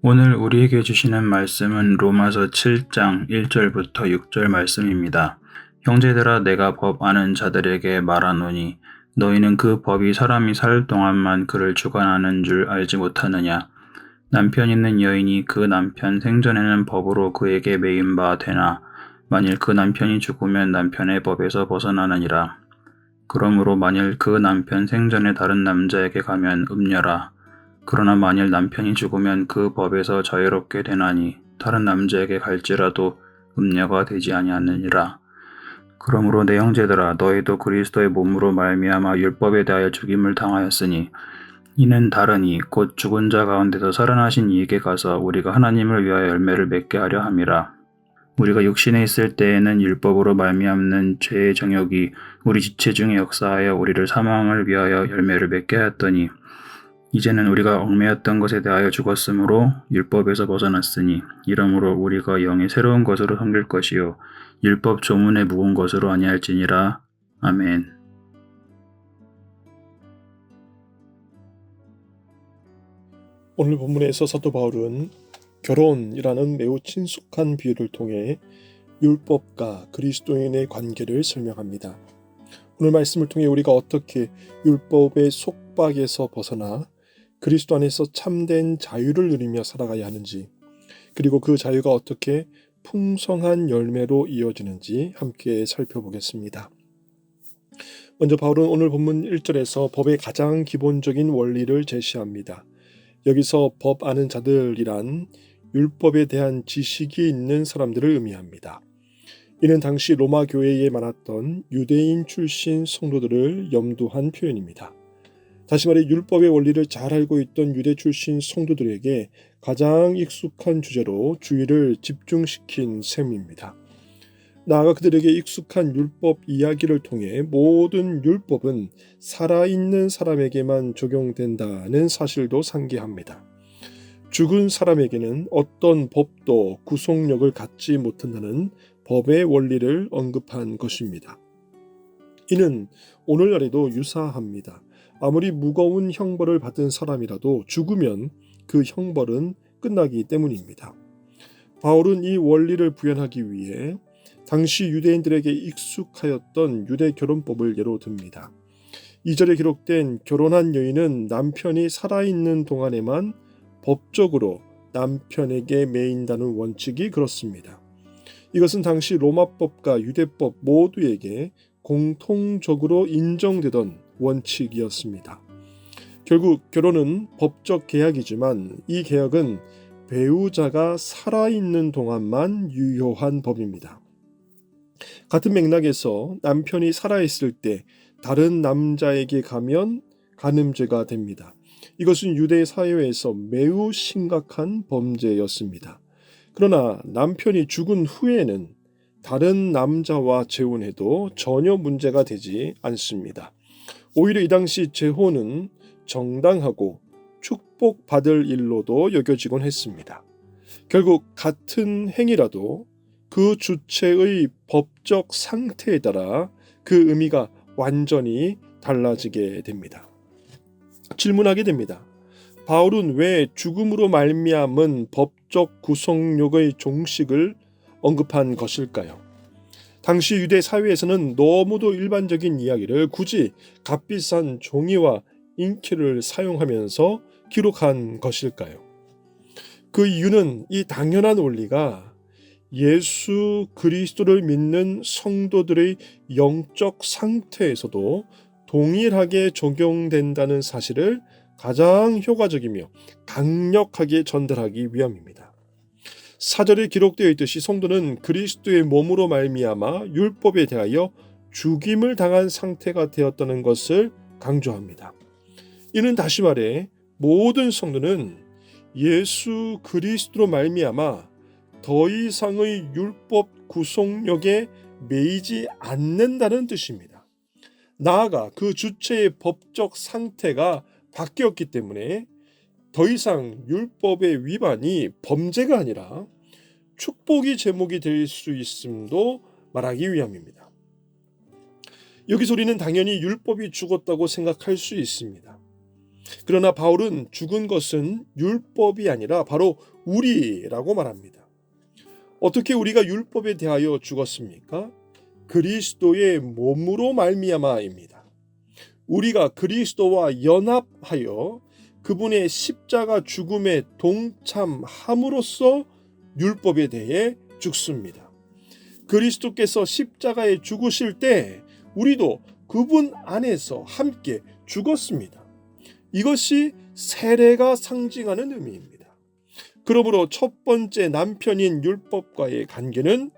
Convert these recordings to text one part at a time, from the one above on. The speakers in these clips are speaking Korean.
오늘 우리에게 주시는 말씀은 로마서 7장 1절부터 6절 말씀입니다. 형제들아 내가 법 아는 자들에게 말하노니 너희는 그 법이 사람이 살 동안만 그를 주관하는 줄 알지 못하느냐. 남편 있는 여인이 그 남편 생전에는 법으로 그에게 매인 바 되나 만일 그 남편이 죽으면 남편의 법에서 벗어나느니라. 그러므로 만일 그 남편 생전에 다른 남자에게 가면 음녀라. 그러나 만일 남편이 죽으면 그 법에서 자유롭게 되나니 다른 남자에게 갈지라도 음녀가 되지 아니하느니라. 그러므로 내 형제들아 너희도 그리스도의 몸으로 말미암아 율법에 대하여 죽임을 당하였으니 이는 다르니 곧 죽은 자 가운데서 살아나신 이에게 가서 우리가 하나님을 위하여 열매를 맺게 하려 함이라. 우리가 육신에 있을 때에는 율법으로 말미암는 죄의 정욕이 우리 지체 중에 역사하여 우리를 사망을 위하여 열매를 맺게 하였더니 이제는 우리가 얽매였던 것에 대하여 죽었으므로 율법에서 벗어났으니 이러므로 우리가 영의 새로운 것으로 섬길 것이요 율법 조문에 묵은 것으로 아니할지니라. 아멘. 오늘 본문에서 사도 바울은 결혼이라는 매우 친숙한 비유를 통해 율법과 그리스도인의 관계를 설명합니다. 오늘 말씀을 통해 우리가 어떻게 율법의 속박에서 벗어나 그리스도 안에서 참된 자유를 누리며 살아가야 하는지, 그리고 그 자유가 어떻게 풍성한 열매로 이어지는지 함께 살펴보겠습니다. 먼저 바울은 오늘 본문 1절에서 법의 가장 기본적인 원리를 제시합니다. 여기서 법 아는 자들이란 율법에 대한 지식이 있는 사람들을 의미합니다. 이는 당시 로마 교회에 많았던 유대인 출신 성도들을 염두한 표현입니다. 다시 말해 율법의 원리를 잘 알고 있던 유대 출신 성도들에게 가장 익숙한 주제로 주의를 집중시킨 셈입니다. 나아가 그들에게 익숙한 율법 이야기를 통해 모든 율법은 살아있는 사람에게만 적용된다는 사실도 상기합니다. 죽은 사람에게는 어떤 법도 구속력을 갖지 못한다는 법의 원리를 언급한 것입니다. 이는 오늘날에도 유사합니다. 아무리 무거운 형벌을 받은 사람이라도 죽으면 그 형벌은 끝나기 때문입니다. 바울은 이 원리를 부연하기 위해 당시 유대인들에게 익숙하였던 유대 결혼법을 예로 듭니다. 2절에 기록된 결혼한 여인은 남편이 살아있는 동안에만 법적으로 남편에게 매인다는 원칙이 그렇습니다. 이것은 당시 로마법과 유대법 모두에게 공통적으로 인정되던 원칙이었습니다. 결국 결혼은 법적 계약이지만 이 계약은 배우자가 살아있는 동안만 유효한 법입니다. 같은 맥락에서 남편이 살아있을 때 다른 남자에게 가면 간음죄가 됩니다. 이것은 유대 사회에서 매우 심각한 범죄였습니다. 그러나 남편이 죽은 후에는 다른 남자와 재혼해도 전혀 문제가 되지 않습니다. 오히려 이 당시 재혼은 정당하고 축복받을 일로도 여겨지곤 했습니다. 결국 같은 행위라도 그 주체의 법적 상태에 따라 그 의미가 완전히 달라지게 됩니다. 질문하게 됩니다. 바울은 왜 죽음으로 말미암은 법적 구속력의 종식을 언급한 것일까요? 당시 유대 사회에서는 너무도 일반적인 이야기를 굳이 값비싼 종이와 잉크를 사용하면서 기록한 것일까요? 그 이유는 이 당연한 원리가 예수 그리스도를 믿는 성도들의 영적 상태에서도 동일하게 적용된다는 사실을 가장 효과적이며 강력하게 전달하기 위함입니다. 사절에 기록되어 있듯이 성도는 그리스도의 몸으로 말미암아 율법에 대하여 죽임을 당한 상태가 되었다는 것을 강조합니다. 이는 다시 말해 모든 성도는 예수 그리스도로 말미암아 더 이상의 율법 구속력에 매이지 않는다는 뜻입니다. 나아가 그 주체의 법적 상태가 바뀌었기 때문에 더 이상 율법의 위반이 범죄가 아니라 축복이 제목이 될 수 있음도 말하기 위함입니다. 여기서 우리는 당연히 율법이 죽었다고 생각할 수 있습니다. 그러나 바울은 죽은 것은 율법이 아니라 바로 우리라고 말합니다. 어떻게 우리가 율법에 대하여 죽었습니까? 그리스도의 몸으로 말미암아입니다. 우리가 그리스도와 연합하여 그분의 십자가 죽음에 동참함으로써 율법에 대해 죽습니다. 그리스도께서 십자가에 죽으실 때 우리도 그분 안에서 함께 죽었습니다. 이것이 세례가 상징하는 의미입니다. 그러므로 첫 번째 남편인 율법과의 관계는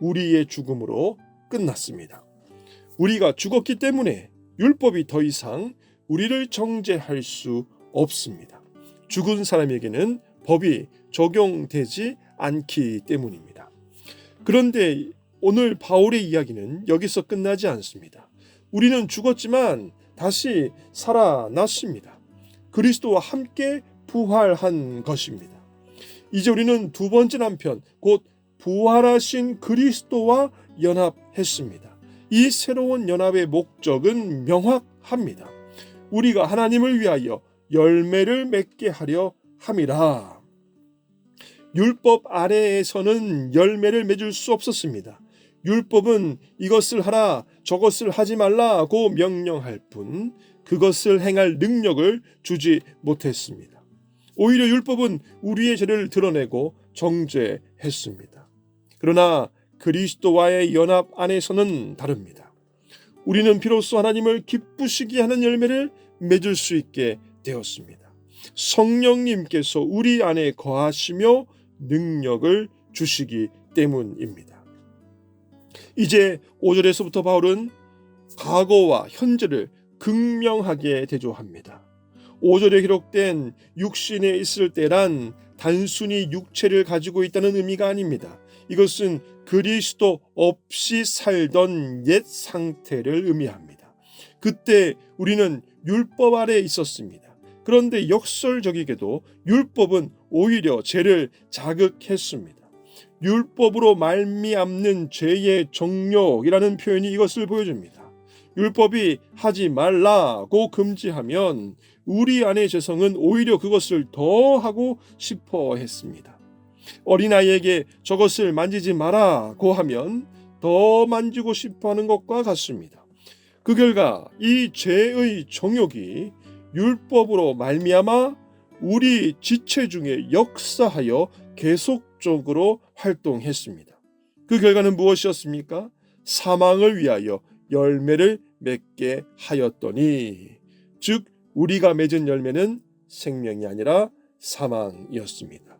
우리의 죽음으로 끝났습니다. 우리가 죽었기 때문에 율법이 더 이상 우리를 정죄할 수 없습니다. 죽은 사람에게는 법이 적용되지 않기 때문입니다. 그런데 오늘 바울의 이야기는 여기서 끝나지 않습니다. 우리는 죽었지만 다시 살아났습니다. 그리스도와 함께 부활한 것입니다. 이제 우리는 두 번째 남편, 곧 부활하신 그리스도와 연합했습니다. 이 새로운 연합의 목적은 명확합니다. 우리가 하나님을 위하여 열매를 맺게 하려 함이라. 율법 아래에서는 열매를 맺을 수 없었습니다. 율법은 이것을 하라, 저것을 하지 말라고 명령할 뿐 그것을 행할 능력을 주지 못했습니다. 오히려 율법은 우리의 죄를 드러내고 정죄했습니다. 그러나 그리스도와의 연합 안에서는 다릅니다. 우리는 비로소 하나님을 기쁘시게 하는 열매를 맺을 수 있게 되었습니다. 성령님께서 우리 안에 거하시며 능력을 주시기 때문입니다. 이제 5절에서부터 바울은 과거와 현재를 극명하게 대조합니다. 5절에 기록된 육신에 있을 때란 단순히 육체를 가지고 있다는 의미가 아닙니다. 이것은 그리스도 없이 살던 옛 상태를 의미합니다. 그때 우리는 율법 아래에 있었습니다. 그런데 역설적이게도 율법은 오히려 죄를 자극했습니다. 율법으로 말미암는 죄의 정욕이라는 표현이 이것을 보여줍니다. 율법이 하지 말라고 금지하면 우리 안의 죄성은 오히려 그것을 더 하고 싶어 했습니다. 어린아이에게 저것을 만지지 마라고 하면 더 만지고 싶어 하는 것과 같습니다. 그 결과 이 죄의 정욕이 율법으로 말미암아 우리 지체 중에 역사하여 계속적으로 활동했습니다. 그 결과는 무엇이었습니까? 사망을 위하여 열매를 맺게 하였더니, 즉 우리가 맺은 열매는 생명이 아니라 사망이었습니다.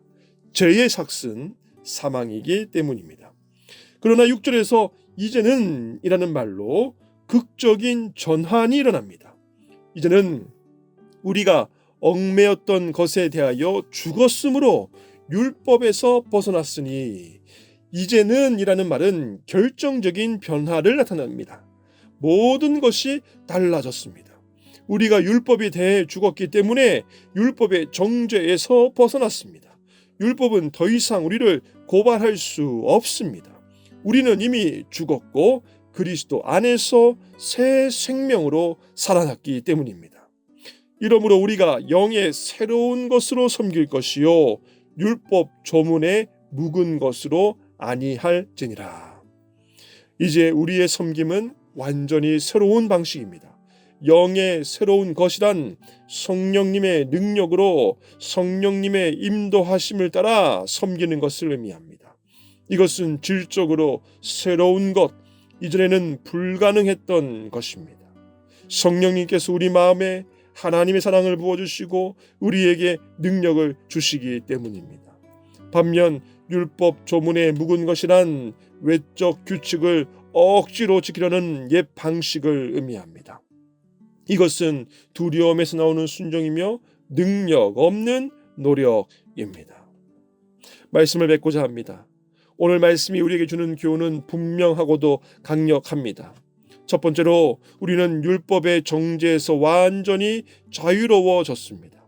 죄의 삭은 사망이기 때문입니다. 그러나 6절에서 이제는 이라는 말로 극적인 전환이 일어납니다. 이제는 우리가 얽매였던 것에 대하여 죽었으므로 율법에서 벗어났으니, 이제는 이라는 말은 결정적인 변화를 나타냅니다. 모든 것이 달라졌습니다. 우리가 율법에 대해 죽었기 때문에 율법의 정죄에서 벗어났습니다. 율법은 더 이상 우리를 고발할 수 없습니다. 우리는 이미 죽었고 그리스도 안에서 새 생명으로 살아났기 때문입니다. 이러므로 우리가 영의 새로운 것으로 섬길 것이요 율법 조문에 묵은 것으로 아니할지니라. 이제 우리의 섬김은 완전히 새로운 방식입니다. 영의 새로운 것이란 성령님의 능력으로 성령님의 인도하심을 따라 섬기는 것을 의미합니다. 이것은 질적으로 새로운 것, 이전에는 불가능했던 것입니다. 성령님께서 우리 마음에 하나님의 사랑을 부어주시고 우리에게 능력을 주시기 때문입니다. 반면 율법 조문에 묵은 것이란 외적 규칙을 억지로 지키려는 옛 방식을 의미합니다. 이것은 두려움에서 나오는 순종이며 능력 없는 노력입니다. 말씀을 맺고자 합니다. 오늘 말씀이 우리에게 주는 교훈은 분명하고도 강력합니다. 첫 번째로 우리는 율법의 정죄에서 완전히 자유로워졌습니다.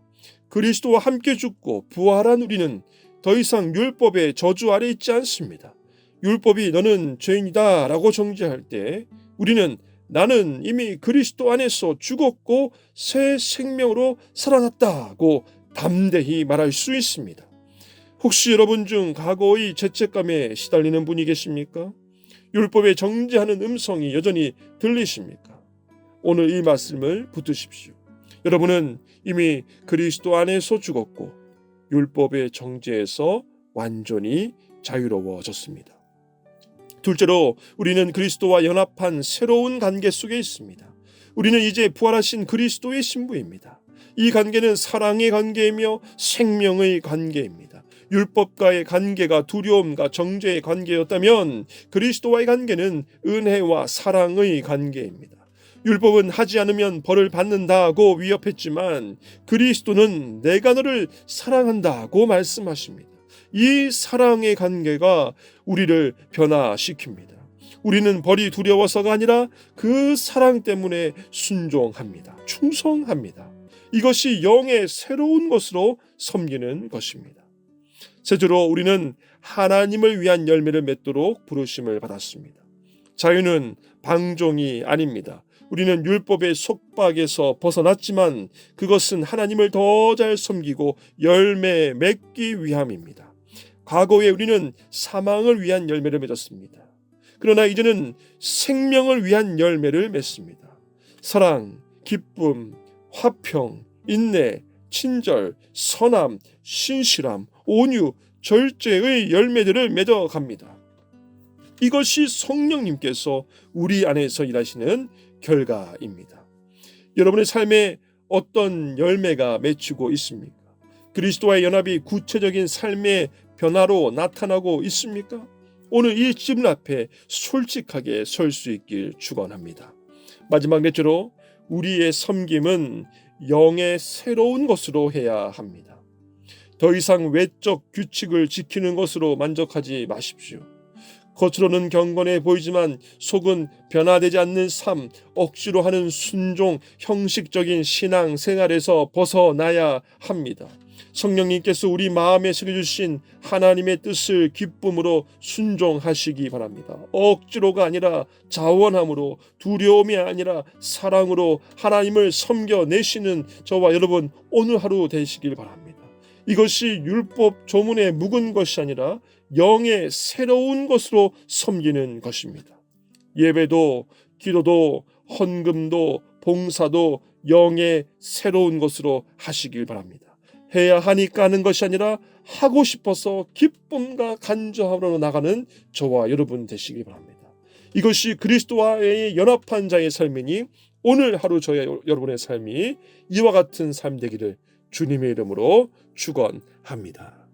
그리스도와 함께 죽고 부활한 우리는 더 이상 율법의 저주 아래 있지 않습니다. 율법이 너는 죄인이다 라고 정죄할 때 우리는 나는 이미 그리스도 안에서 죽었고 새 생명으로 살아났다고 담대히 말할 수 있습니다. 혹시 여러분 중 과거의 죄책감에 시달리는 분이 계십니까? 율법에 정죄하는 음성이 여전히 들리십니까? 오늘 이 말씀을 붙드십시오. 여러분은 이미 그리스도 안에서 죽었고 율법의 정죄에서 완전히 자유로워졌습니다. 둘째로 우리는 그리스도와 연합한 새로운 관계 속에 있습니다. 우리는 이제 부활하신 그리스도의 신부입니다. 이 관계는 사랑의 관계이며 생명의 관계입니다. 율법과의 관계가 두려움과 정죄의 관계였다면 그리스도와의 관계는 은혜와 사랑의 관계입니다. 율법은 하지 않으면 벌을 받는다고 위협했지만 그리스도는 내가 너를 사랑한다고 말씀하십니다. 이 사랑의 관계가 우리를 변화시킵니다. 우리는 벌이 두려워서가 아니라 그 사랑 때문에 순종합니다. 충성합니다. 이것이 영의 새로운 것으로 섬기는 것입니다. 셋째로 우리는 하나님을 위한 열매를 맺도록 부르심을 받았습니다. 자유는 방종이 아닙니다. 우리는 율법의 속박에서 벗어났지만 그것은 하나님을 더 잘 섬기고 열매 맺기 위함입니다. 과거에 우리는 사망을 위한 열매를 맺었습니다. 그러나 이제는 생명을 위한 열매를 맺습니다. 사랑, 기쁨, 화평, 인내, 친절, 선함, 신실함, 온유, 절제의 열매들을 맺어갑니다. 이것이 성령님께서 우리 안에서 일하시는 결과입니다. 여러분의 삶에 어떤 열매가 맺히고 있습니까? 그리스도와의 연합이 구체적인 삶의 변화로 나타나고 있습니까? 오늘 이 질문 앞에 솔직하게 설 수 있길 축원합니다. 마지막 넷째로 우리의 섬김은 영의 새로운 것으로 해야 합니다. 더 이상 외적 규칙을 지키는 것으로 만족하지 마십시오. 겉으로는 경건해 보이지만 속은 변화되지 않는 삶, 억지로 하는 순종, 형식적인 신앙 생활에서 벗어나야 합니다. 성령님께서 우리 마음에 새겨주신 하나님의 뜻을 기쁨으로 순종하시기 바랍니다. 억지로가 아니라 자원함으로, 두려움이 아니라 사랑으로 하나님을 섬겨내시는 저와 여러분 오늘 하루 되시길 바랍니다. 이것이 율법 조문에 묵은 것이 아니라 영의 새로운 것으로 섬기는 것입니다. 예배도, 기도도, 헌금도, 봉사도 영의 새로운 것으로 하시길 바랍니다. 해야 하니까 하는 것이 아니라 하고 싶어서 기쁨과 간절함으로 나가는 저와 여러분 되시길 바랍니다. 이것이 그리스도와의 연합한 자의 삶이니 오늘 하루 저와 여러분의 삶이 이와 같은 삶 되기를 주님의 이름으로 축원합니다.